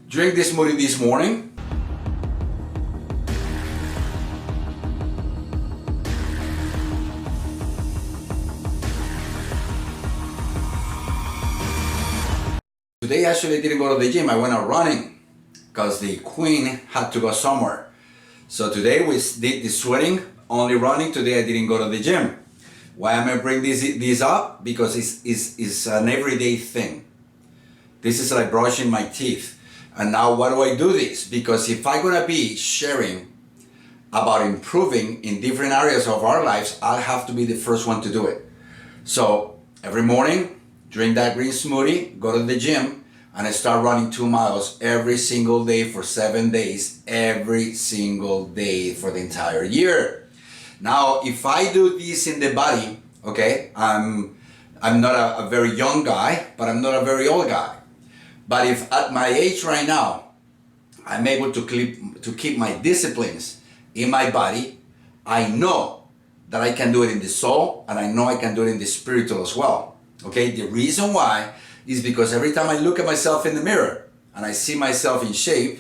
drink this smoothie this morning. Today actually I didn't go to the gym, I went out running because the queen had to go somewhere. So today we did the sweating, only running. Today I didn't go to the gym. Why am I bringing this up? Because it's an everyday thing. This is like brushing my teeth. And now why do I do this? Because if I'm gonna be sharing about improving in different areas of our lives, I'll have to be the first one to do it. So every morning, drink that green smoothie, go to the gym, and I start running 2 miles every single day for 7 days, every single day for the entire year. Now, if I do this in the body, okay, I'm not a very young guy, but I'm not a very old guy. But if at my age right now, I'm able to keep my disciplines in my body, I know that I can do it in the soul, and I know I can do it in the spiritual as well. Okay, the reason why is because every time I look at myself in the mirror and I see myself in shape,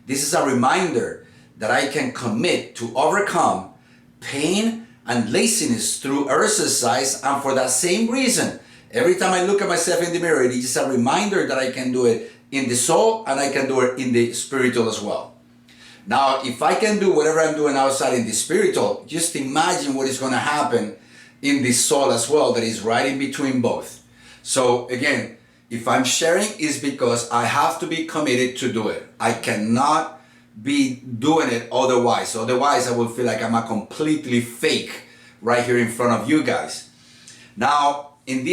this is a reminder that I can commit to overcome pain and laziness through exercise. And for that same reason, every time I look at myself in the mirror, it is a reminder that I can do it in the soul and I can do it in the spiritual as well. Now, if I can do whatever I'm doing outside in the spiritual, just imagine what is going to happen in the soul as well, that is right in between both. So again, if I'm sharing, it's because I have to be committed to do it. I cannot be doing it otherwise. Otherwise, I will feel like I'm a completely fake right here in front of you guys. Now, in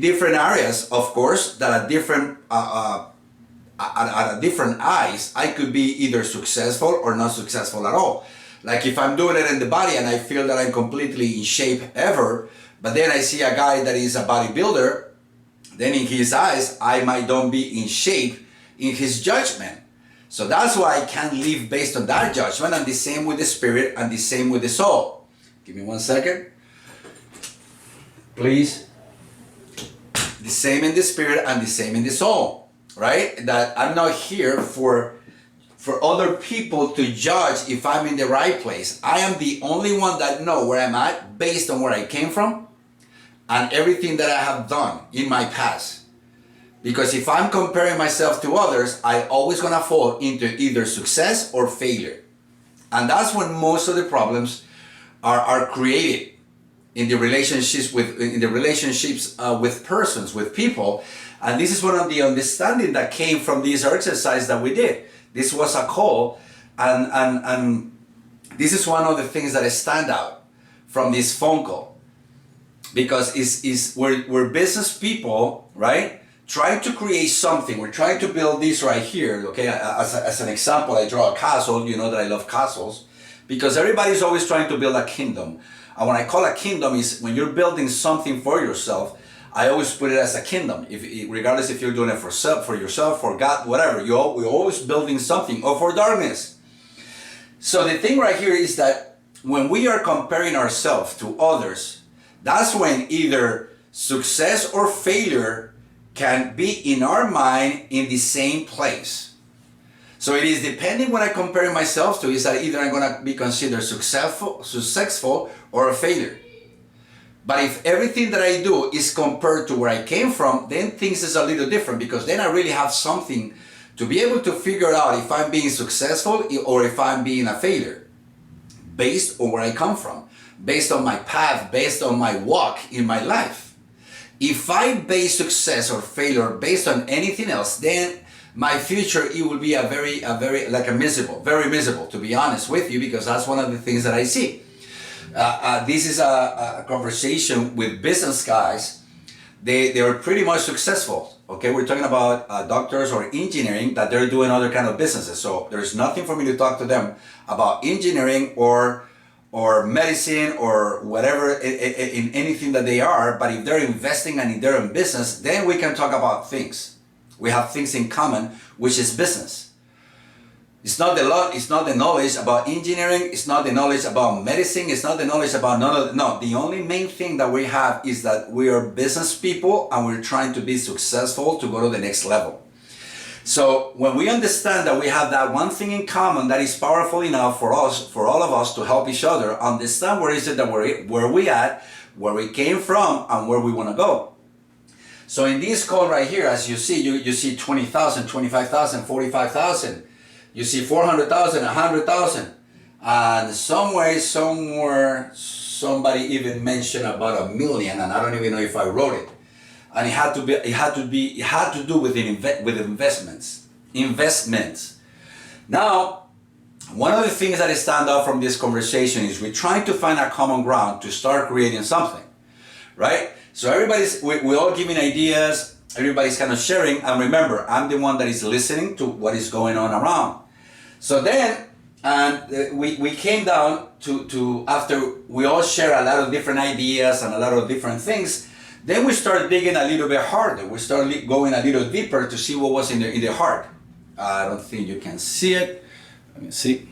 different areas, of course, that are different at different eyes, I could be either successful or not successful at all. Like if I'm doing it in the body and I feel that I'm completely in shape ever, but then I see a guy that is a bodybuilder, then in his eyes, I might not be in shape in his judgment. So that's why I can't live based on that judgment, and the same with the spirit and the same with the soul. Give me 1 second. Please. The same in the spirit and the same in the soul, right? That I'm not here for other people to judge if I'm in the right place. I am the only one that know where I'm at based on where I came from and everything that I have done in my past. Because if I'm comparing myself to others, I always gonna fall into either success or failure. And that's when most of the problems are created in the relationships with persons, with people. And this is one of the understanding that came from this exercise that we did. This was a call, and this is one of the things that stand out from this phone call. Because we're business people, right? Trying to create something. We're trying to build this right here, okay? As an example, I draw a castle. You know that I love castles. Because everybody's always trying to build a kingdom. And when I call a kingdom is when you're building something for yourself, I always put it as a kingdom. Regardless if you're doing it for yourself, for God, whatever. We're always building something, or for darkness. So the thing right here is that when we are comparing ourselves to others, that's when either success or failure can be in our mind in the same place. So it is depending what I compare myself to, is that either I'm going to be considered successful or a failure. But if everything that I do is compared to where I came from, then things is a little different, because then I really have something to be able to figure out if I'm being successful or if I'm being a failure based on where I come from, based on my path, based on my walk in my life. If I base success or failure based on anything else, then my future, it will be very miserable, to be honest with you, because that's one of the things that I see. This is a conversation with business guys. They are pretty much successful. Okay, we're talking about doctors or engineering, that they're doing other kind of businesses. So there's nothing for me to talk to them about engineering or medicine or whatever in anything that they are. But if they're investing and if they're in business, then we can talk about things. We have things in common, which is business. It's not the knowledge about engineering, it's not the knowledge about medicine, it's not the knowledge about the only main thing that we have is that we are business people and we're trying to be successful to go to the next level. So when we understand that we have that one thing in common that is powerful enough for us, for all of us to help each other, understand where is it that where we at, where we came from, and where we want to go. So in this call right here, as you see, you see 20,000, 25,000, 45,000. You see 400,000, 100,000. And somewhere, somebody even mentioned about 1 million, and I don't even know if I wrote it. And it had to do with investments. Now, one of the things that stand out from this conversation is we're trying to find a common ground to start creating something, right? So we're all giving ideas, everybody's kind of sharing, and remember, I'm the one that is listening to what is going on around. So then, we came down to after we all share a lot of different ideas and a lot of different things, then we started digging a little bit harder. We started going a little deeper to see what was in the heart. I don't think you can see it. Let me see.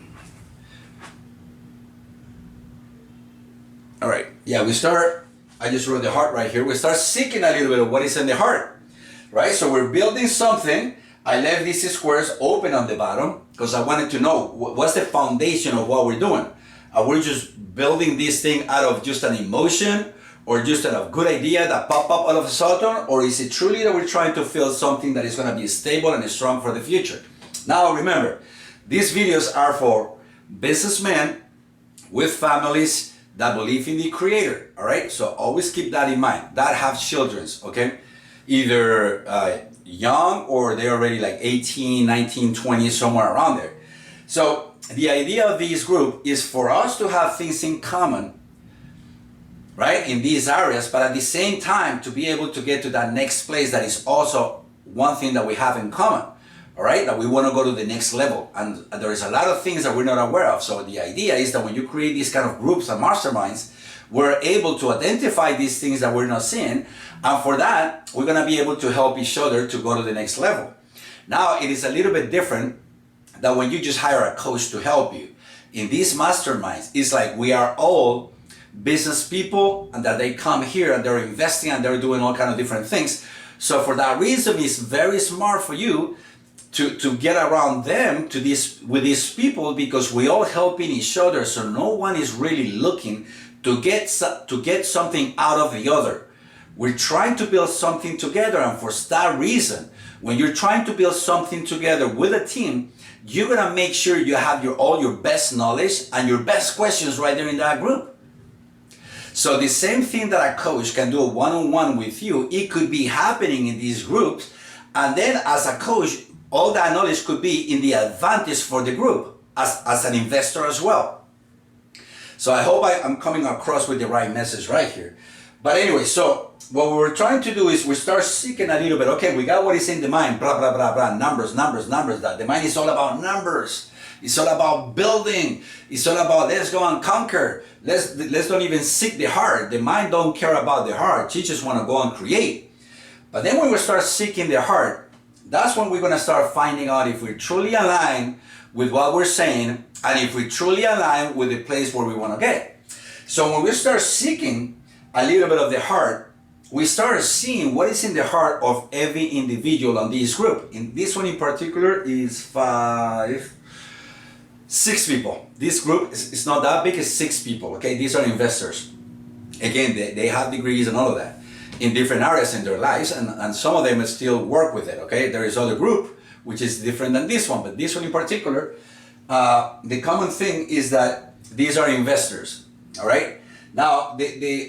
All right. Yeah, I just wrote the heart right here. We start seeking a little bit of what is in the heart, right? So we're building something. I left these squares open on the bottom because I wanted to know what's the foundation of what we're doing. Are we just building this thing out of just an emotion, or just a good idea that pop up all of a sudden, or is it truly that we're trying to build something that is going to be stable and strong for the future? Now remember, these videos are for businessmen with families that believe in the creator, all right? So always keep that in mind, that have children, okay? Either young or they're already like 18, 19, 20, somewhere around there. So the idea of this group is for us to have things in common, right, in these areas, but at the same time to be able to get to that next place that is also one thing that we have in common, all right, that we want to go to the next level. And there is a lot of things that we're not aware of. So the idea is that when you create these kind of groups and masterminds, we're able to identify these things that we're not seeing. And for that, we're going to be able to help each other to go to the next level. Now, it is a little bit different than when you just hire a coach to help you. In these masterminds, it's like we are all business people, and that they come here and they're investing and they're doing all kind of different things. So for that reason, it's very smart for you to get around them with these people, because we all helping each other. So no one is really looking to get something out of the other. We're trying to build something together, and for that reason, when you're trying to build something together with a team, you're gonna make sure you have all your best knowledge and your best questions right there in that group. So the same thing that a coach can do one-on-one with you, it could be happening in these groups. And then as a coach, all that knowledge could be in the advantage for the group as an investor as well. So I hope I'm coming across with the right message right here. But anyway, so what we're trying to do is we start seeking a little bit. Okay, we got what is in the mind, blah, blah, blah, blah, numbers. That the mind is all about numbers. It's all about building. It's all about let's go and conquer. Let's don't even seek the heart. The mind don't care about the heart. She just want to go and create. But then when we start seeking the heart, that's when we're going to start finding out if we're truly aligned with what we're saying, and if we truly align with the place where we want to get. So when we start seeking a little bit of the heart, we start seeing what is in the heart of every individual on this group. In this one in particular is 6 people. This group is not that big, it's 6 people, okay? These are investors. Again, they have degrees and all of that in different areas in their lives, and some of them still work with it, okay? There is other group, which is different than this one, but this one in particular, the common thing is that these are investors, all right? Now,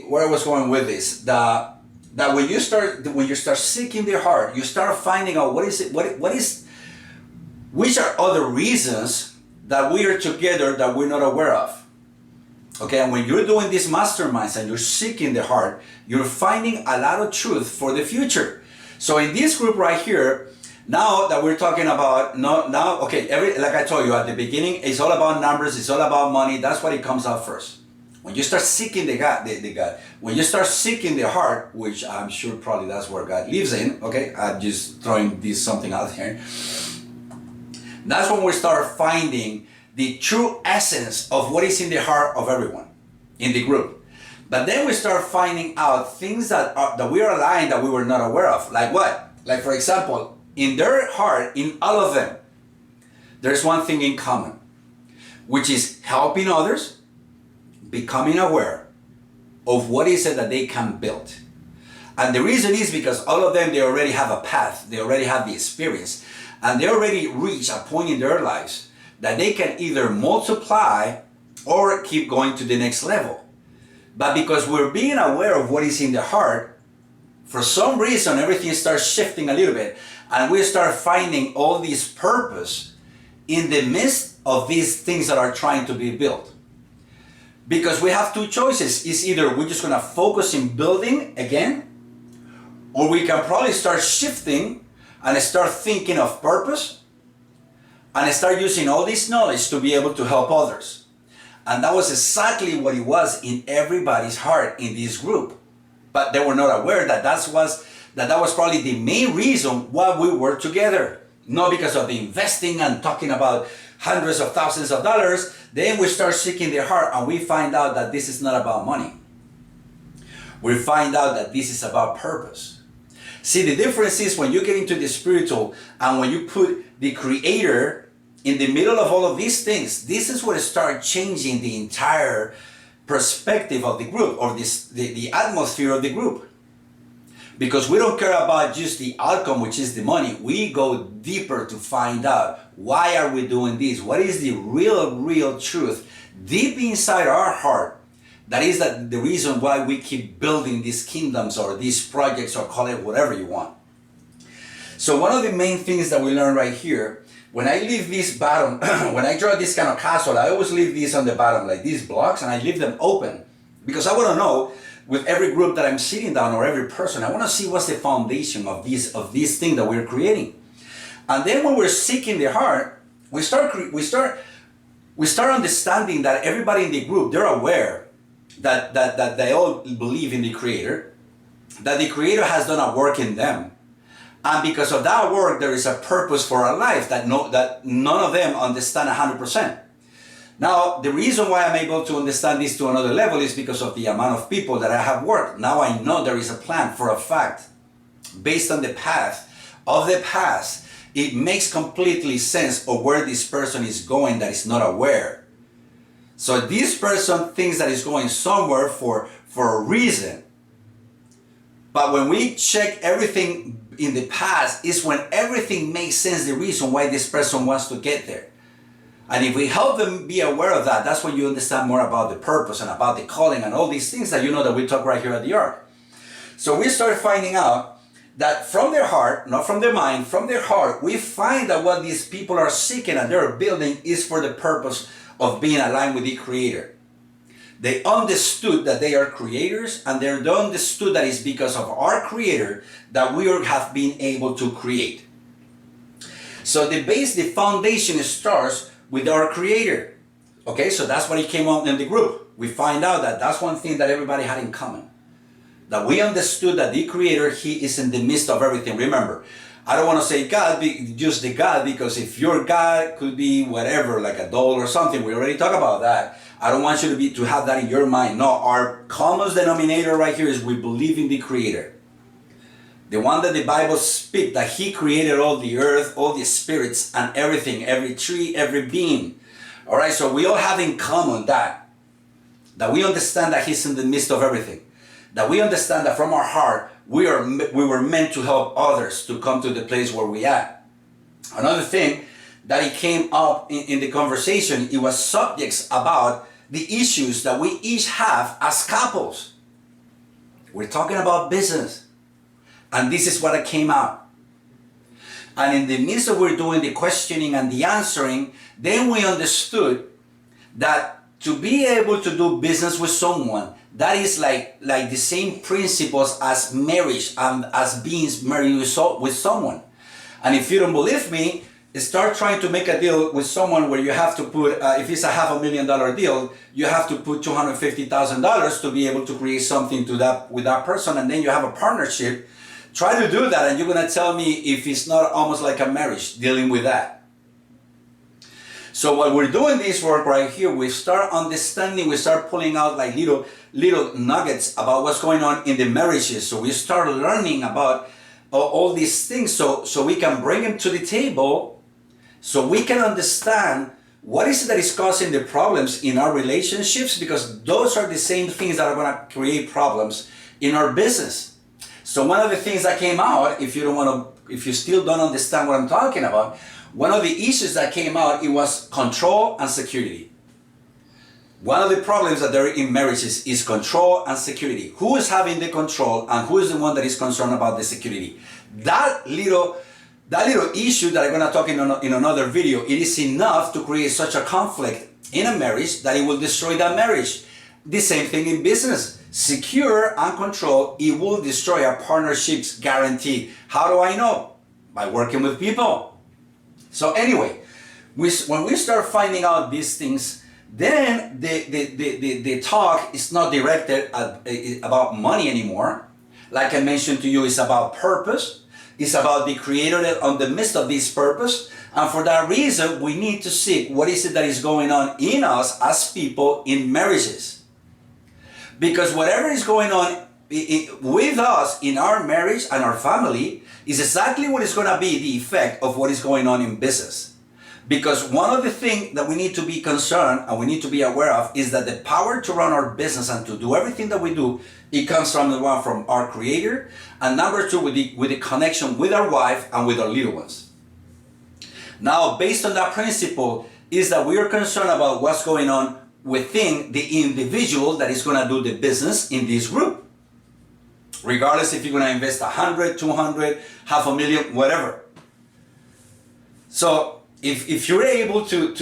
where I was going with this, that when you start seeking their heart, you start finding out which are other reasons that we are together that we're not aware of. Okay, and when you're doing these masterminds and you're seeking the heart, you're finding a lot of truth for the future. So in this group right here, now that we're talking about, like I told you at the beginning, it's all about numbers, it's all about money, that's what it comes out first. When you start seeking the God, when you start seeking the heart, which I'm sure probably that's where God lives in, okay, I'm just throwing something out there. That's when we start finding the true essence of what is in the heart of everyone in the group. But then we start finding out things that we are aligned that we were not aware of. Like what? Like for example, in their heart, in all of them, there's one thing in common, which is helping others, becoming aware of what is it that they can build. And the reason is because all of them, they already have a path, they already have the experience, and they already reach a point in their lives that they can either multiply or keep going to the next level. But because we're being aware of what is in the heart, for some reason everything starts shifting a little bit, and we start finding all this purpose in the midst of these things that are trying to be built. Because we have two choices. It's either we're just gonna focus in building again, or we can probably start shifting and start thinking of purpose and start using all this knowledge to be able to help others. And that was exactly what it was in everybody's heart in this group. But they were not aware that that was probably the main reason why we were together. Not because of the investing and talking about hundreds of thousands of dollars. Then we start seeking their heart and we find out that this is not about money. We find out that this is about purpose. See, the difference is when you get into the spiritual and when you put the Creator in the middle of all of these things, this is what starts changing the entire perspective of the group, or the atmosphere of the group. Because we don't care about just the outcome, which is the money. We go deeper to find out, why are we doing this? What is the real truth deep inside our heart? That is the reason why we keep building these kingdoms or these projects, or call it whatever you want. So one of the main things that we learn right here, when I leave this bottom, when I draw this kind of castle, I always leave these on the bottom, like these blocks, and I leave them open. Because I want to know, with every group that I'm sitting down, or every person, I want to see what's the foundation of this thing that we're creating. And then when we're seeking the heart, we start understanding that everybody in the group, they're aware that they all believe in the Creator, that the Creator has done a work in them. And because of that work, there is a purpose for our life that none of them understand 100%. Now, the reason why I'm able to understand this to another level is because of the amount of people that I have worked. Now I know there is a plan for a fact. Based on the path of the past, it makes completely sense of where this person is going that is not aware. So this person thinks that is going somewhere for a reason. But when we check everything in the past, is when everything makes sense, the reason why this person wants to get there. And if we help them be aware of that, that's when you understand more about the purpose and about the calling and all these things that you know that we talk right here at the Ark. So we start finding out that from their heart, not from their mind, from their heart, we find that what these people are seeking and they're building is for the purpose of being aligned with the Creator. They understood that they are creators, and they understood that it's because of our Creator that we have been able to create. So the foundation starts with our Creator. Okay, so that's what it came out in the group. We find out that that's one thing that everybody had in common. That we understood that the Creator, He is in the midst of everything. Remember, I don't want to say God, just the God, because if your God could be whatever, like a doll or something, we already talked about that. I don't want you to have that in your mind. No, our common denominator right here is we believe in the Creator. The one that the Bible speaks, that He created all the earth, all the spirits and everything, every tree, every being. All right, so we all have in common that we understand that He's in the midst of everything. That we understand that from our heart, we were meant to help others to come to the place where we are. Another thing that it came up in the conversation, it was subjects about the issues that we each have as couples. We're talking about business. And this is what came out. And in the midst of we're doing the questioning and the answering, then we understood that to be able to do business with someone, that is like the same principles as marriage and as being married with someone. And if you don't believe me, start trying to make a deal with someone where you have to put, if it's a $500,000 deal, you have to put $250,000 to be able to create something with that person, and then you have a partnership. Try to do that, and you're going to tell me if it's not almost like a marriage dealing with that. So while we're doing this work right here, we start understanding, we start pulling out like little nuggets about what's going on in the marriages. So we start learning about all these things, so we can bring them to the table, so we can understand what is it that is causing the problems in our relationships, because those are the same things that are going to create problems in our business. So one of the things that came out, if you still don't understand what I'm talking about, one of the issues that came out, it was control and security. One of the problems that there are in marriages is control and security. Who is having the control and who is the one that is concerned about the security? That little issue that I'm going to talk in another video, it is enough to create such a conflict in a marriage that it will destroy that marriage. The same thing in business. Secure and control, it will destroy our partnerships, guaranteed. How do I know? By working with people. So anyway, when we start finding out these things, then the talk is not directed about money anymore. Like I mentioned to you, it's about purpose. It's about the Creator that on the midst of this purpose. And for that reason, we need to seek what is it that is going on in us as people in marriages. Because whatever is going on with us in our marriage and our family is exactly what is going to be the effect of what is going on in business. Because one of the things that we need to be concerned and we need to be aware of is that the power to run our business and to do everything that we do, it comes from our Creator, and number two, with the connection with our wife and with our little ones. Now, based on that principle, is that we are concerned about what's going on within the individual that is going to do the business in this group. Regardless if you're going to invest 100, 200, $500,000, whatever. So, if you're able to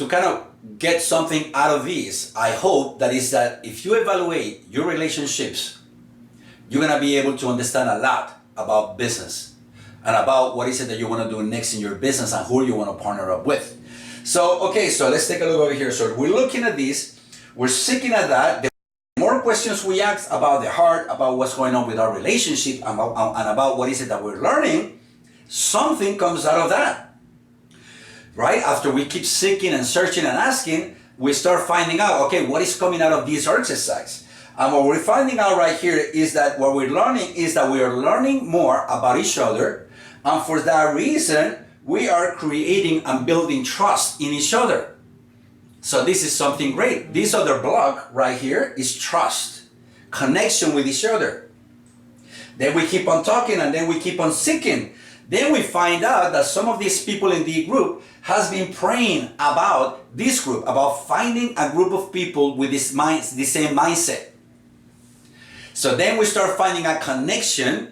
kind of get something out of this, I hope that is that if you evaluate your relationships, you're going to be able to understand a lot about business and about what is it that you want to do next in your business and who you want to partner up with. So, okay, so let's take a look over here. So we're looking at this, we're seeking at that. The more questions we ask about the heart, about what's going on with our relationship, and about what is it that we're learning, something comes out of that. Right? After we keep seeking and searching and asking, we start finding out, okay, what is coming out of this exercise? And what we're finding out right here is that what we're learning is that we are learning more about each other. And for that reason, we are creating and building trust in each other. So this is something great. This other block right here is trust, connection with each other. Then we keep on talking and then we keep on seeking. Then we find out that some of these people in the group has been praying about this group, about finding a group of people with the same mindset. So then we start finding a connection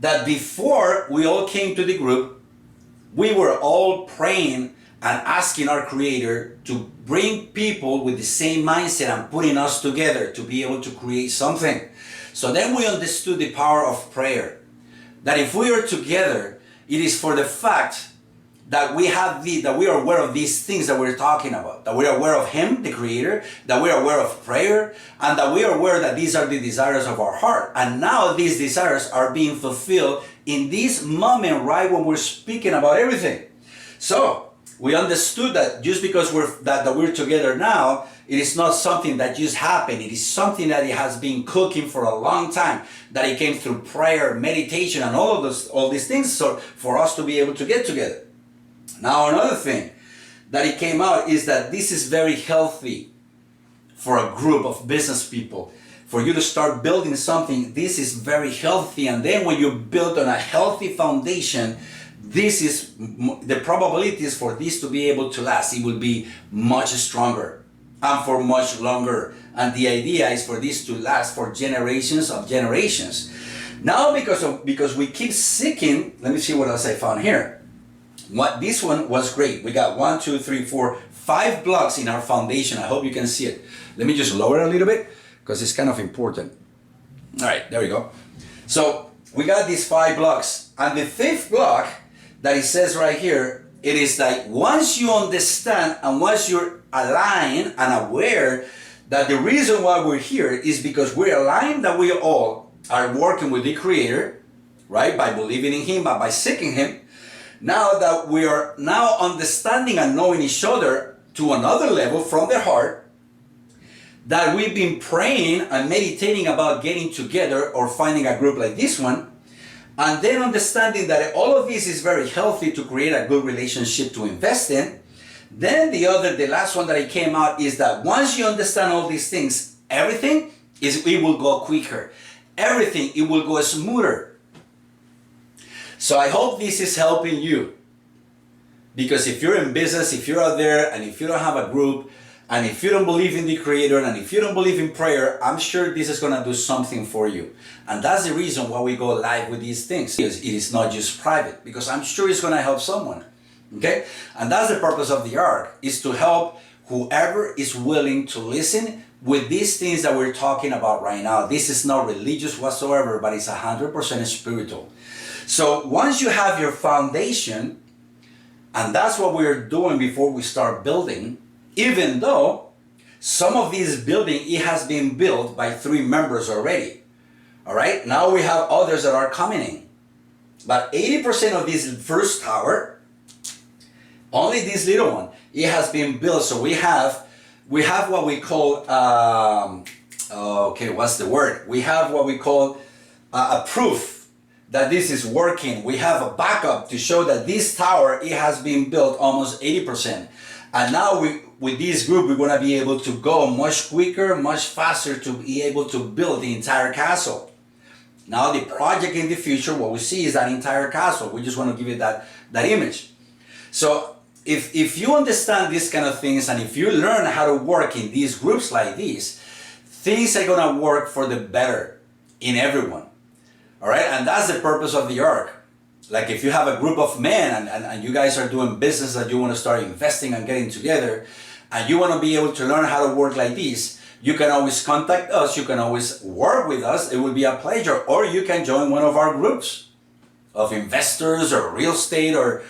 that before we all came to the group, we were all praying and asking our Creator to bring people with the same mindset and putting us together to be able to create something. So then we understood the power of prayer. That if we are together, it is for the fact that we are aware of these things that we're talking about, that we are aware of Him, the Creator, that we are aware of prayer, and that we are aware that these are the desires of our heart. And now these desires are being fulfilled in this moment, right when we're speaking about everything. So we understood that just because we're together now, it is not something that just happened. It is something that it has been cooking for a long time, that it came through prayer, meditation, and all these things, so for us to be able to get together. Now, another thing that it came out is that this is very healthy for a group of business people. For you to start building something, this is very healthy. And then when you build on a healthy foundation, this is the probabilities for this to be able to last. It will be much stronger and for much longer. And the idea is for this to last for generations of generations. Now, because we keep seeking, let me see what else I found here. This one was great. We got 1, 2, 3, 4, 5 blocks in our foundation. I hope you can see it. Let me just lower it a little bit because it's kind of important. All right, there we go. So we got these 5 blocks. And the 5th block that it says right here, it is like once you understand and once you're aligned and aware that the reason why we're here is because we're aligned, that we all are working with the Creator, right? By believing in Him, by seeking Him. Now that we are now understanding and knowing each other to another level from the heart, that we've been praying and meditating about getting together or finding a group like this one, And then understanding that all of this is very healthy to create a good relationship to invest in. Then the last one that I came out is that once you understand all these things, everything it will go quicker. Everything, it will go smoother. So I hope this is helping you. Because if you're in business, if you're out there, and if you don't have a group, and if you don't believe in the Creator, and if you don't believe in prayer, I'm sure this is going to do something for you. And that's the reason why we go live with these things. It is not just private, because I'm sure it's going to help someone. Okay? And that's the purpose of the Ark, is to help whoever is willing to listen with these things that we're talking about right now. This is not religious whatsoever, but it's 100% spiritual. So once you have your foundation, and that's what we're doing before we start building, even though some of these building, it has been built by 3 members already. All right, now we have others that are coming in. But 80% of this first tower, only this little one, it has been built. So we have what we call, okay, what's the word? We have what we call a proof that this is working. We have a backup to show that this tower, it has been built almost 80%. And now with this group, we're going to be able to go much quicker, much faster to be able to build the entire castle. Now the project in the future, what we see is that entire castle. We just want to give it that image. So if you understand these kind of things, and if you learn how to work in these groups like these, things are going to work for the better in everyone. All right, and that's the purpose of the Ark. Like if you have a group of men and you guys are doing business that you want to start investing and getting together, and you want to be able to learn how to work like this, you can always contact us. You can always work with us. It will be a pleasure. Or you can join one of our groups of investors or real estate or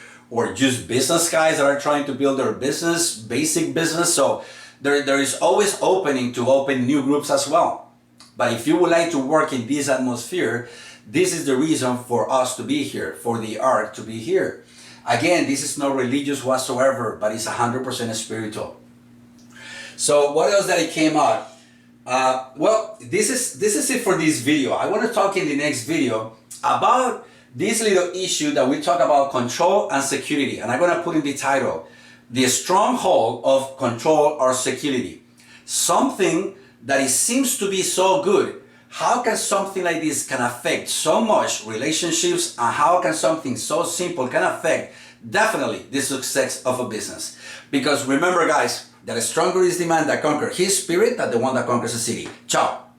just business guys that are trying to build their business, basic business. So there is always opening to open new groups as well. But if you would like to work in this atmosphere, this is the reason for us to be here, for the Ark to be here. Again, this is not religious whatsoever, but it's 100% spiritual. So what else that it came out? Well, this is it for this video. I want to talk in the next video about this little issue that we talk about, control and security. And I'm going to put in the title, the stronghold of control or security. Something that it seems to be so good. How can something like this can affect so much relationships, and how can something so simple can affect definitely the success of a business? Because remember guys, that stronger is the man that conquers his spirit than the one that conquers a city. Ciao.